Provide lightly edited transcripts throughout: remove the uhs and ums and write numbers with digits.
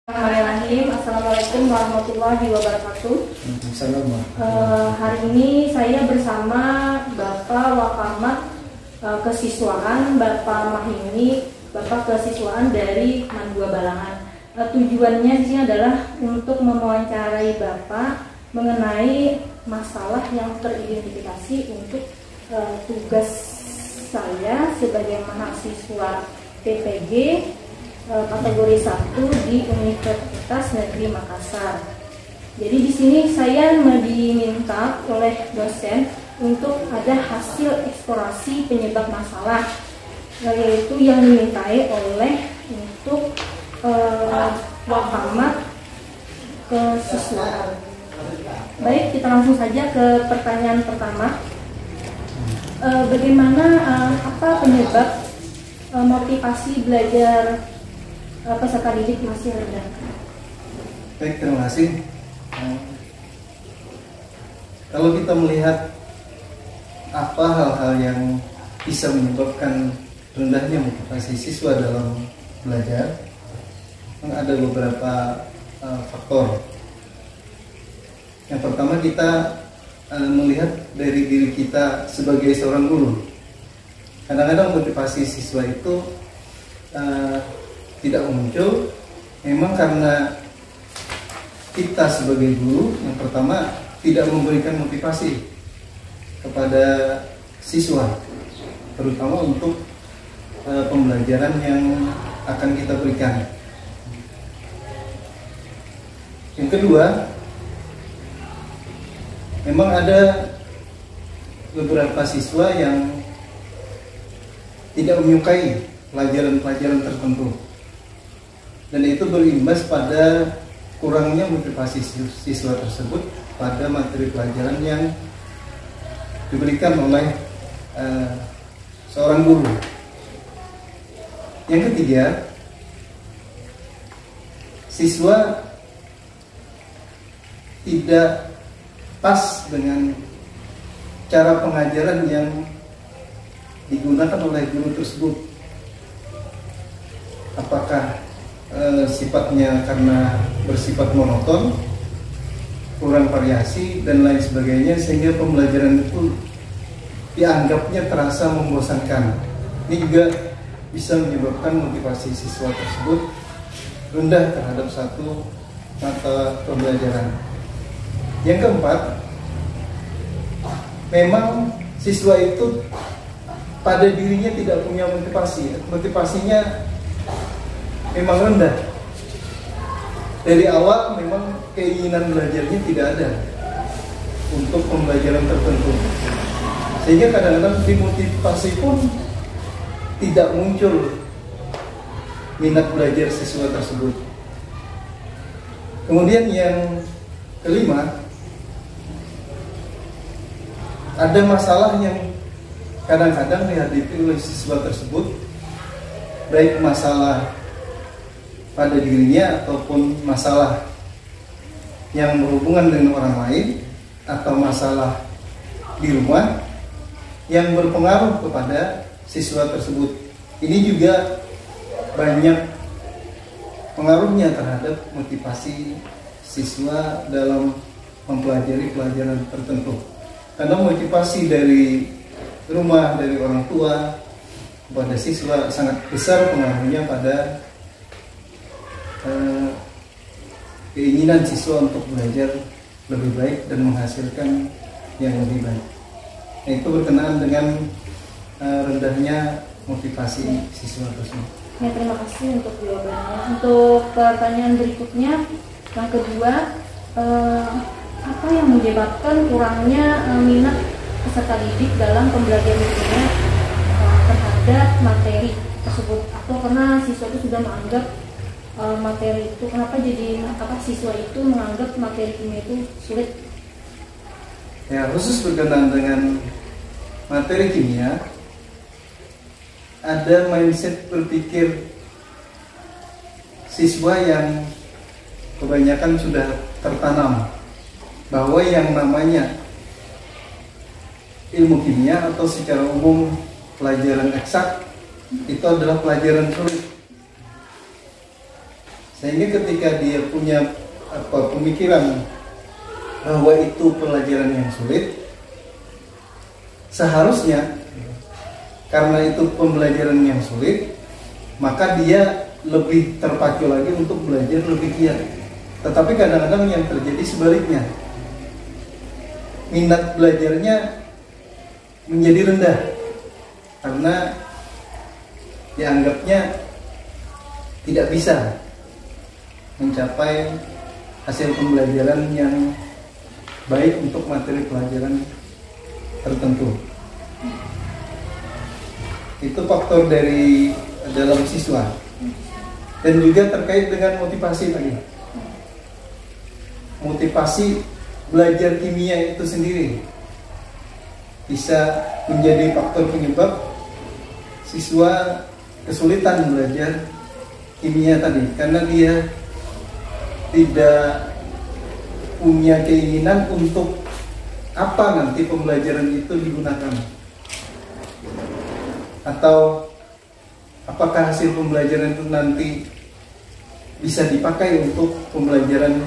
Bismillahirrahmanirrahim. Assalamualaikum warahmatullahi wabarakatuh. Hari ini saya bersama Bapak Wakamat Kesiswaan, Bapak Mahini, Bapak Kesiswaan dari Mandua Balangan. Tujuannya di sini adalah untuk mewawancarai Bapak mengenai masalah yang teridentifikasi untuk tugas saya sebagai mahasiswa PPG kategori 1 di Universitas Negeri Makassar. Jadi di sini saya diminta oleh dosen untuk ada hasil eksplorasi penyebab masalah, yaitu yang dimintai oleh untuk Wakamat Kesiswaan. Baik, kita langsung saja ke pertanyaan pertama. Bagaimana apa penyebab motivasi belajar peserta didik masih rendah? Baik, terima kasih. Kalau kita melihat apa hal-hal yang bisa menyebabkan rendahnya motivasi siswa dalam belajar, ada beberapa faktor. Yang pertama, kita melihat dari diri kita sebagai seorang guru. Kadang-kadang motivasi siswa itu tidak muncul memang karena kita sebagai guru yang pertama tidak memberikan motivasi kepada siswa, terutama untuk pembelajaran yang akan kita berikan. Yang kedua, memang ada beberapa siswa yang tidak menyukai pelajaran-pelajaran tertentu, dan itu berimbas pada kurangnya motivasi siswa tersebut pada materi pelajaran yang diberikan oleh seorang guru. Yang ketiga, siswa tidak pas dengan cara pengajaran yang digunakan oleh guru tersebut. Apakah sifatnya karena bersifat monoton, kurang variasi, dan lain sebagainya, sehingga pembelajaran itu dianggapnya terasa membosankan. Ini juga bisa menyebabkan motivasi siswa tersebut rendah terhadap satu mata pembelajaran. Yang keempat, memang siswa itu pada dirinya tidak punya motivasinya memang rendah. Dari awal memang keinginan belajarnya tidak ada untuk pembelajaran tertentu, sehingga kadang-kadang dimotivasi pun tidak muncul minat belajar siswa tersebut. Kemudian yang kelima, ada masalah yang kadang-kadang dihadapi oleh siswa tersebut, baik masalah pada dirinya ataupun masalah yang berhubungan dengan orang lain atau masalah di rumah yang berpengaruh kepada siswa tersebut. Ini juga banyak pengaruhnya terhadap motivasi siswa dalam mempelajari pelajaran tertentu. Karena motivasi dari rumah, dari orang tua kepada siswa sangat besar pengaruhnya pada keinginan siswa untuk belajar lebih baik dan menghasilkan yang lebih baik. Nah, itu berkenaan dengan rendahnya motivasi siswa tersebut. Ya, terima kasih untuk jawabannya. Untuk pertanyaan berikutnya, yang kedua, apa yang menyebabkan kurangnya minat peserta didik dalam pembelajaran ilmiah terhadap materi tersebut, atau karena siswa itu sudah menganggap materi itu, kenapa jadi siswa itu menganggap materi kimia itu sulit? Ya, khusus berkenaan dengan materi kimia, ada mindset berpikir siswa yang kebanyakan sudah tertanam bahwa yang namanya ilmu kimia atau secara umum pelajaran eksak itu adalah pelajaran sulit. Sehingga ketika dia punya pemikiran bahwa itu pelajaran yang sulit, seharusnya karena itu pembelajaran yang sulit, maka dia lebih terpacu lagi untuk belajar lebih giat. Tetapi kadang-kadang yang terjadi sebaliknya, minat belajarnya menjadi rendah karena dianggapnya tidak bisa mencapai hasil pembelajaran yang baik untuk materi pelajaran tertentu. Itu faktor dari dalam siswa. Dan juga terkait dengan motivasi tadi. Motivasi belajar kimia itu sendiri bisa menjadi faktor penyebab siswa kesulitan belajar kimia tadi, karena dia tidak punya keinginan untuk apa nanti pembelajaran itu digunakan, atau apakah hasil pembelajaran itu nanti bisa dipakai untuk pembelajaran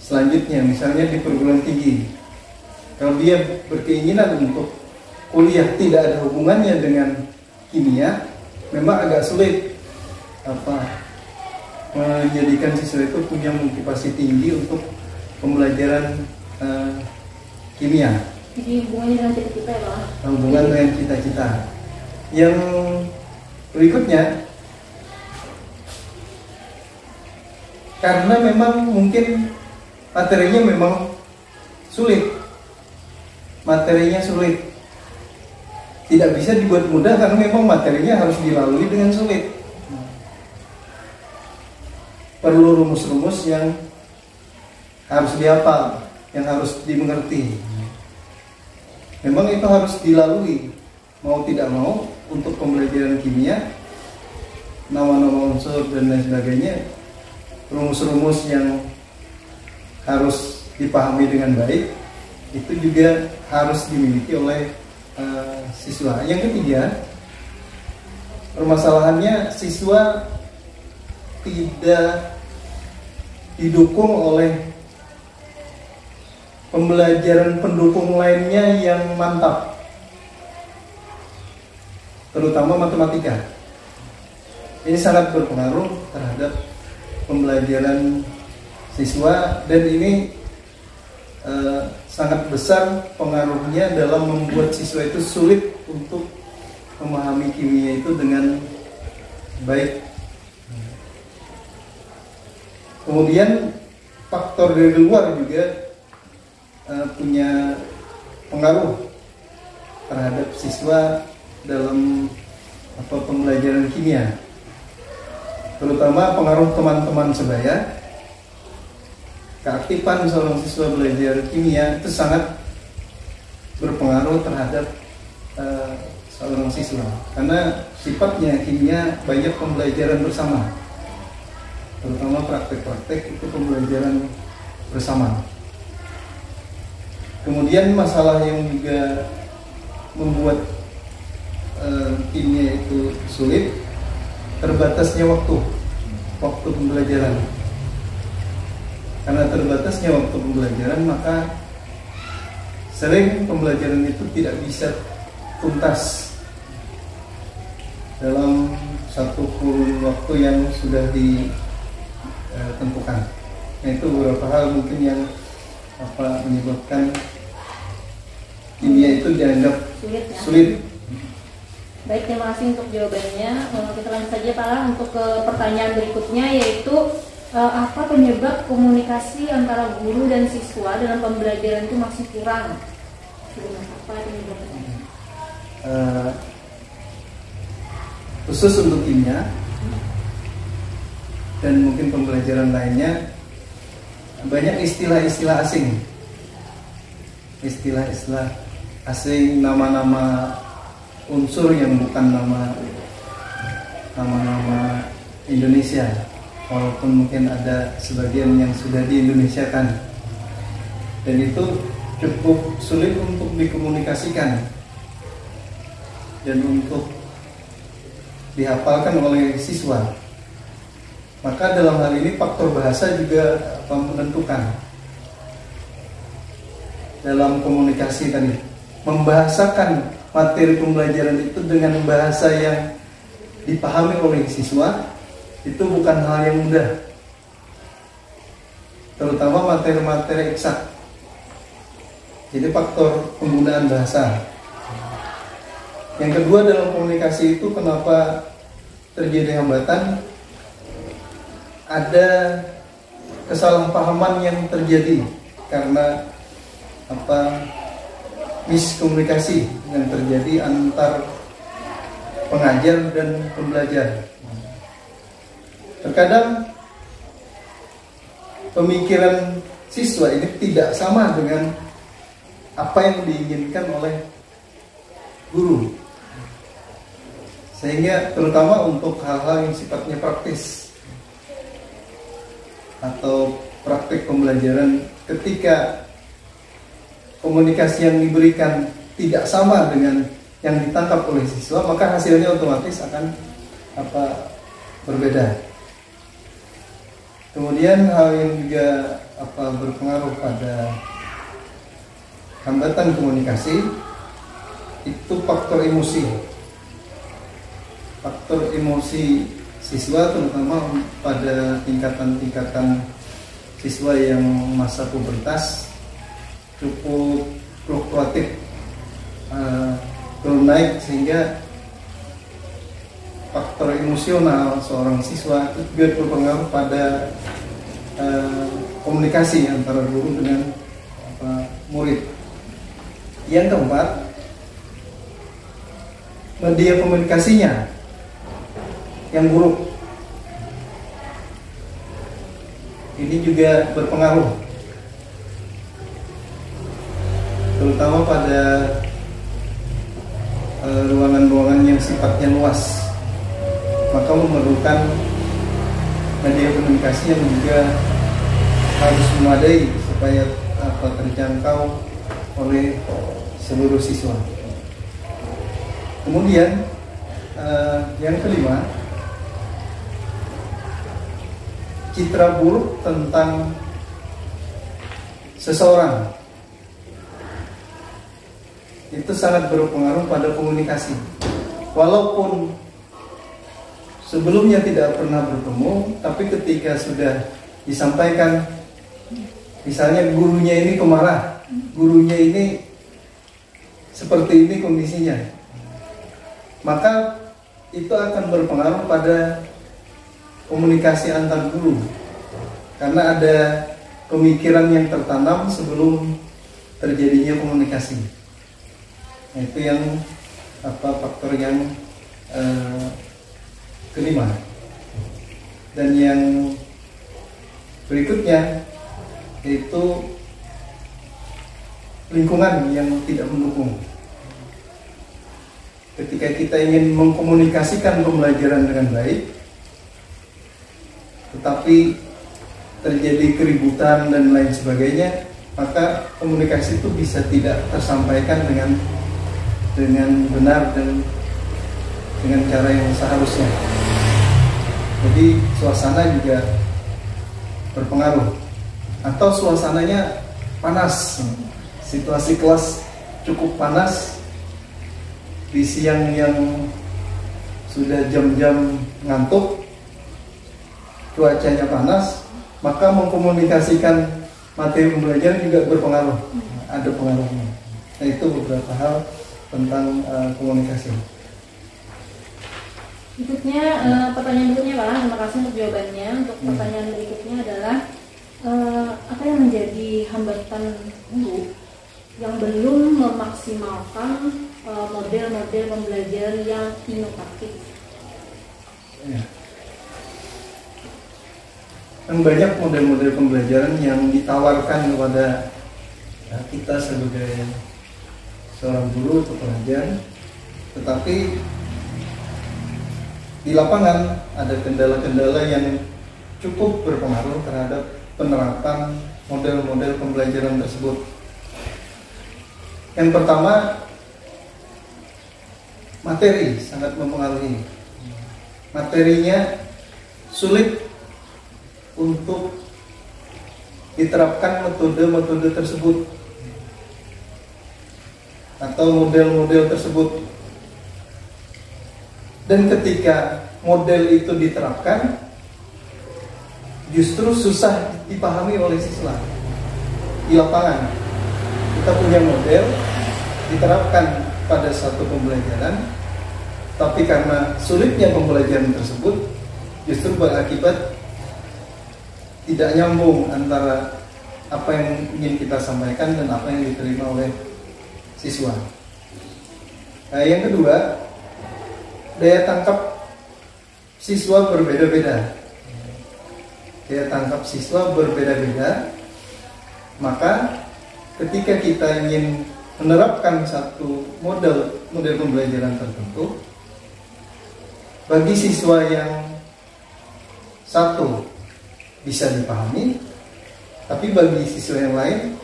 selanjutnya, misalnya di perguruan tinggi. Kalau dia berkeinginan untuk kuliah tidak ada hubungannya dengan kimia, memang agak sulit menjadikan siswa itu punya motivasi tinggi untuk pembelajaran kimia. Jadi hubungannya dengan cita-cita ya Pak? Hubungan dengan cita-cita. Yang berikutnya, karena memang mungkin materinya memang sulit, tidak bisa dibuat mudah karena memang materinya harus dilalui dengan sulit. Perlu rumus-rumus yang harus dihafal, yang harus dimengerti. Memang itu harus dilalui, mau tidak mau, untuk pembelajaran kimia, nama-nama unsur dan lain sebagainya, rumus-rumus yang harus dipahami dengan baik, itu juga harus dimiliki oleh siswa. Yang ketiga, permasalahannya siswa tidak didukung oleh pembelajaran pendukung lainnya yang mantap, terutama matematika. Ini sangat berpengaruh terhadap pembelajaran siswa, dan ini sangat besar pengaruhnya dalam membuat siswa itu sulit untuk memahami kimia itu dengan baik. Kemudian faktor dari luar juga punya pengaruh terhadap siswa dalam pembelajaran kimia, terutama pengaruh teman-teman sebaya. Keaktifan seorang siswa belajar kimia itu sangat berpengaruh terhadap seorang siswa, karena sifatnya kimia banyak pembelajaran bersama, terutama praktek-praktek itu pembelajaran bersama. Kemudian masalah yang juga membuat kimia itu sulit, terbatasnya waktu pembelajaran. Karena terbatasnya waktu pembelajaran, maka sering pembelajaran itu tidak bisa tuntas dalam satu kurun waktu yang sudah ditentukan. Nah, itu beberapa hal mungkin yang menyebabkan kimia itu dianggap sulit. Baik, terima kasih untuk jawabannya. Kita lanjut saja Pak untuk ke pertanyaan berikutnya, yaitu apa penyebab komunikasi antara guru dan siswa dalam pembelajaran itu masih kurang? Apa penyebabnya? Khusus untuk kimia dan mungkin pembelajaran lainnya, banyak istilah-istilah asing, nama-nama unsur yang bukan nama-nama Indonesia, walaupun mungkin ada sebagian yang sudah di-Indonesiakan, dan itu cukup sulit untuk dikomunikasikan dan untuk dihafalkan oleh siswa. Maka dalam hal ini faktor bahasa juga menentukan dalam komunikasi tadi. Membahasakan materi pembelajaran itu dengan bahasa yang dipahami oleh siswa itu bukan hal yang mudah, terutama materi-materi eksak. Jadi faktor penggunaan bahasa. Yang kedua dalam komunikasi itu kenapa terjadi hambatan, ada kesalahpahaman yang terjadi karena miskomunikasi yang terjadi antar pengajar dan pembelajar. Terkadang pemikiran siswa ini tidak sama dengan apa yang diinginkan oleh guru, sehingga terutama untuk hal-hal yang sifatnya praktis atau praktik pembelajaran, ketika komunikasi yang diberikan tidak sama dengan yang ditangkap oleh siswa, maka hasilnya otomatis akan berbeda. Kemudian hal yang juga berpengaruh pada hambatan komunikasi itu faktor emosi. Faktor emosi siswa, terutama pada tingkatan-tingkatan siswa yang masa pubertas, cukup fluktuatif, turun naik, sehingga faktor emosional seorang siswa itu juga berpengaruh pada komunikasi antara guru dengan murid. Yang keempat, media komunikasinya yang buruk. Ini juga berpengaruh, terutama pada ruangan-ruangan yang sifatnya luas, maka memerlukan media komunikasi yang juga harus memadai supaya terjangkau oleh seluruh siswa. Kemudian yang kelima, citra buruk tentang seseorang itu sangat berpengaruh pada komunikasi. Walaupun sebelumnya tidak pernah bertemu, tapi ketika sudah disampaikan, misalnya gurunya ini pemarah, gurunya ini seperti ini kondisinya, maka itu akan berpengaruh pada komunikasi antar guru, karena ada pemikiran yang tertanam sebelum terjadinya komunikasi. Itu yang faktor yang kelima. Dan yang berikutnya yaitu lingkungan yang tidak mendukung. Ketika kita ingin mengkomunikasikan pembelajaran dengan baik, tetapi terjadi keributan dan lain sebagainya, maka komunikasi itu bisa tidak tersampaikan dengan benar dan dengan cara yang seharusnya. Jadi suasana juga berpengaruh. Atau suasananya panas, situasi kelas cukup panas di siang yang sudah jam-jam ngantuk, cuacanya panas, maka mengkomunikasikan materi pembelajaran juga berpengaruh, ada pengaruhnya. Nah, itu beberapa hal tentang komunikasi. Berikutnya, pertanyaan berikutnya Pak, terima kasih untuk jawabannya. Untuk pertanyaan berikutnya adalah apa yang menjadi hambatan guru yang belum memaksimalkan model-model pembelajaran yang inovatif? Ya. Banyak model-model pembelajaran yang ditawarkan kepada kita sebagai seorang guru atau pengajar, tetapi di lapangan ada kendala-kendala yang cukup berpengaruh terhadap penerapan model-model pembelajaran tersebut. Yang pertama, materi sangat mempengaruhi. Materinya sulit untuk diterapkan metode-metode tersebut atau model-model tersebut. Dan ketika model itu diterapkan, justru susah dipahami oleh siswa di lapangan. Kita punya model diterapkan pada satu pembelajaran, tapi karena sulitnya pembelajaran tersebut justru berakibat tidak nyambung antara apa yang ingin kita sampaikan dan apa yang diterima oleh siswa. Nah, yang kedua, daya tangkap siswa berbeda-beda. Daya tangkap siswa berbeda-beda, maka ketika kita ingin menerapkan satu model pembelajaran tertentu, bagi siswa yang satu bisa dipahami, tapi bagi siswa yang lain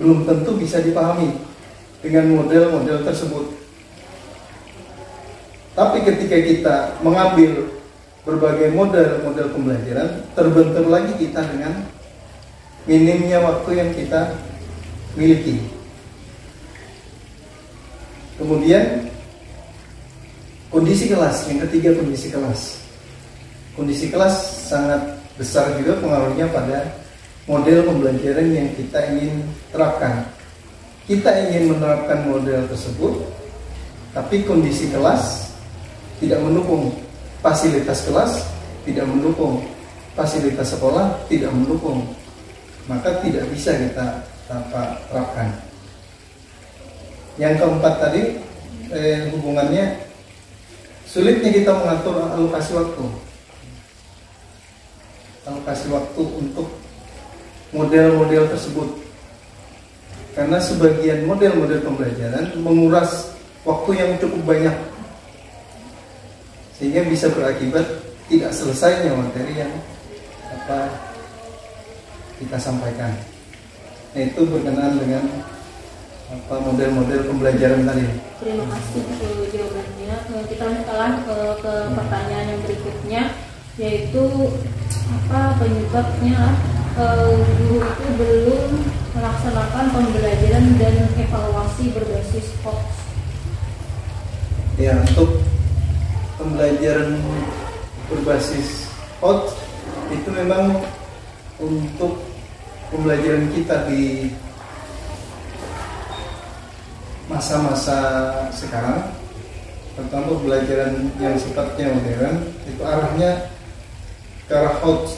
belum tentu bisa dipahami dengan model-model tersebut. Tapi ketika kita mengambil berbagai model pembelajaran, terbentur lagi kita dengan minimnya waktu yang kita miliki. Kemudian kondisi kelas, yang ketiga kondisi kelas. Kondisi kelas sangat besar juga pengaruhnya pada model pembelajaran yang kita ingin terapkan. Kita ingin menerapkan model tersebut, tapi kondisi kelas tidak mendukung, fasilitas kelas tidak mendukung, fasilitas sekolah tidak mendukung, maka tidak bisa kita terapkan. Yang keempat tadi hubungannya sulitnya kita mengatur alokasi waktu. Alokasi waktu untuk model-model tersebut, karena sebagian model-model pembelajaran menguras waktu yang cukup banyak, sehingga bisa berakibat tidak selesainya materi yang kita sampaikan. Nah, itu berkenaan dengan model-model pembelajaran tadi. Terima kasih jawabannya. Kita sekarang ke pertanyaan yang berikutnya, yaitu apa penyebabnya guru itu belum melaksanakan pembelajaran dan evaluasi berbasis HOTS. Ya, untuk pembelajaran berbasis HOTS itu memang untuk pembelajaran kita di masa-masa sekarang, terutama pembelajaran yang sifatnya modern, itu arahnya ke arah HOTS.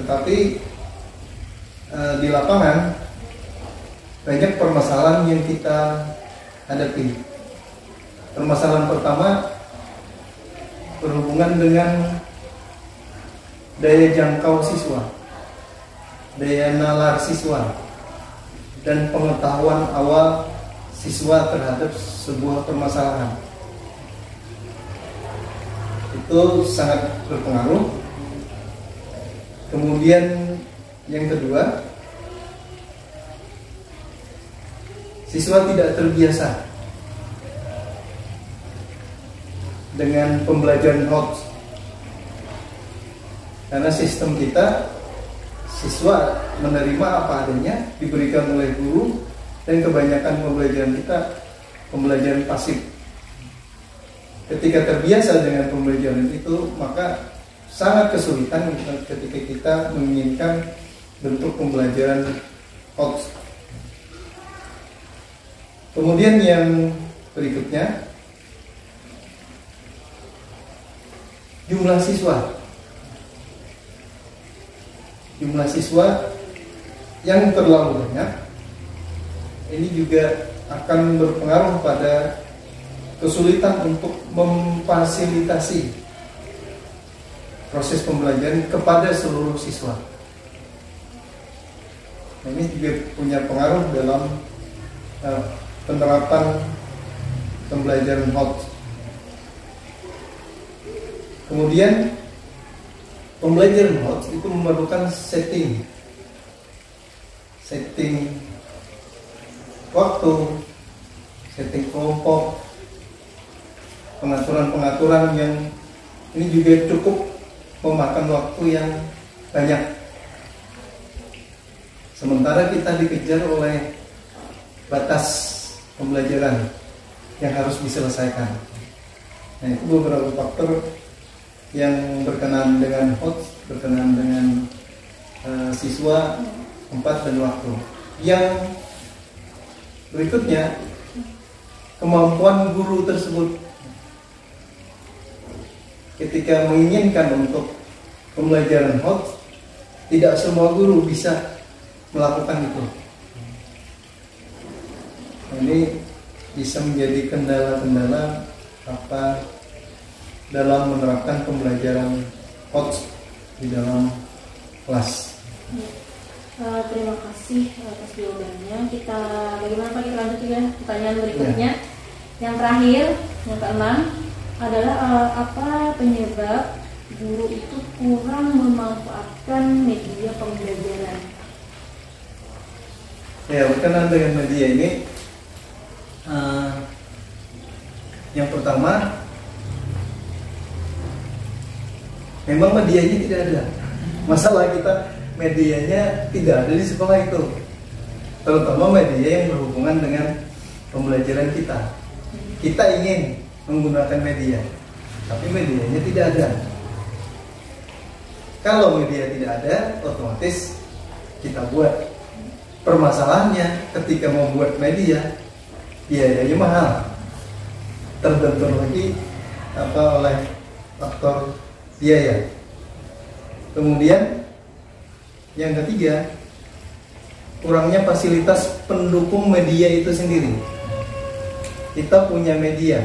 Tetapi di lapangan banyak permasalahan yang kita hadapi. Permasalahan pertama berhubungan dengan daya jangkau siswa, daya nalar siswa, dan pengetahuan awal siswa terhadap sebuah permasalahan. Itu sangat berpengaruh. Kemudian yang kedua, siswa tidak terbiasa dengan pembelajaran HOTS, karena sistem kita siswa menerima apa adanya diberikan oleh guru, dan kebanyakan pembelajaran kita pembelajaran pasif. Ketika terbiasa dengan pembelajaran itu, maka sangat kesulitan ketika kita menginginkan bentuk pembelajaran HOTS. Kemudian yang berikutnya, jumlah siswa. Jumlah siswa yang terlalu banyak ini juga akan berpengaruh pada kesulitan untuk memfasilitasi proses pembelajaran kepada seluruh siswa. Nah, ini juga punya pengaruh dalam penerapan pembelajaran HOTS. Kemudian pembelajaran HOTS itu memerlukan setting waktu, setting kelompok, pengaturan yang ini juga cukup memakan waktu yang banyak. Sementara kita dikejar oleh batas pembelajaran yang harus diselesaikan. Nah, itu beberapa faktor yang berkenaan dengan host, berkenaan dengan siswa, tempat, dan waktu. Yang berikutnya, kemampuan guru tersebut ketika menginginkan untuk pembelajaran host, tidak semua guru bisa melakukan itu. Ini bisa menjadi kendala-kendala dalam menerapkan pembelajaran host di dalam kelas. Terima kasih atas jawabannya. Bagaimana Pak, kita lanjut ya pertanyaan berikutnya. Yang terakhir, yang keenam adalah apa penyebab guru itu kurang memanfaatkan media pembelajaran? Ya, berkenaan dengan media ini, yang pertama, memang medianya tidak ada. Masalah kita, medianya tidak ada di sekolah itu, terutama media yang berhubungan dengan pembelajaran kita. Kita ingin menggunakan media, tapi medianya tidak ada. Kalau media tidak ada, otomatis kita buat. Permasalahannya, ketika membuat media, biayanya mahal, terbentur lagi oleh faktor biaya. Kemudian yang ketiga, kurangnya fasilitas pendukung media itu sendiri. Kita punya media,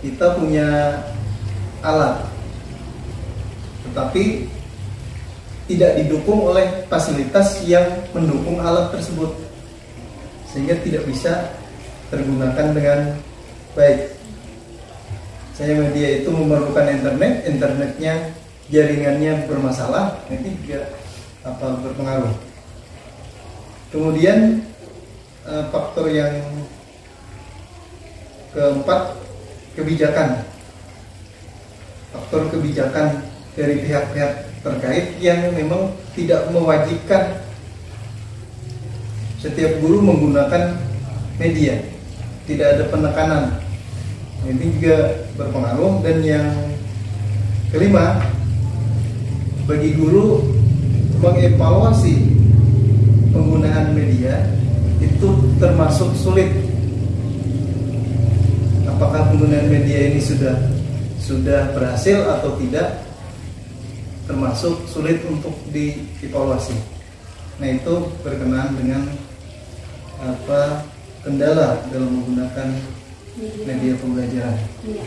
kita punya alat, tetapi tidak didukung oleh fasilitas yang mendukung alat tersebut, sehingga tidak bisa tergunakan dengan baik. Saya media itu memerlukan internetnya, jaringannya bermasalah, nanti juga berpengaruh. Kemudian faktor yang keempat, kebijakan. Faktor kebijakan dari pihak-pihak terkait yang memang tidak mewajibkan setiap guru menggunakan media, tidak ada penekanan. Ini juga berpengaruh. Dan yang kelima, bagi guru mengevaluasi penggunaan media itu termasuk sulit. Apakah penggunaan media ini sudah berhasil atau tidak, termasuk sulit untuk dievaluasi. Nah, itu berkenaan dengan kendala dalam menggunakan media pembelajaran. Iya.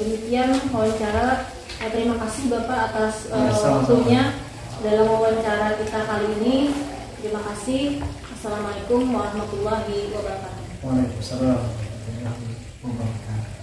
Demikian wawancara. Terima kasih Bapak atas waktunya dalam wawancara kita kali ini. Terima kasih. Assalamualaikum warahmatullahi wabarakatuh. Waalaikumsalam warahmatullahi wabarakatuh.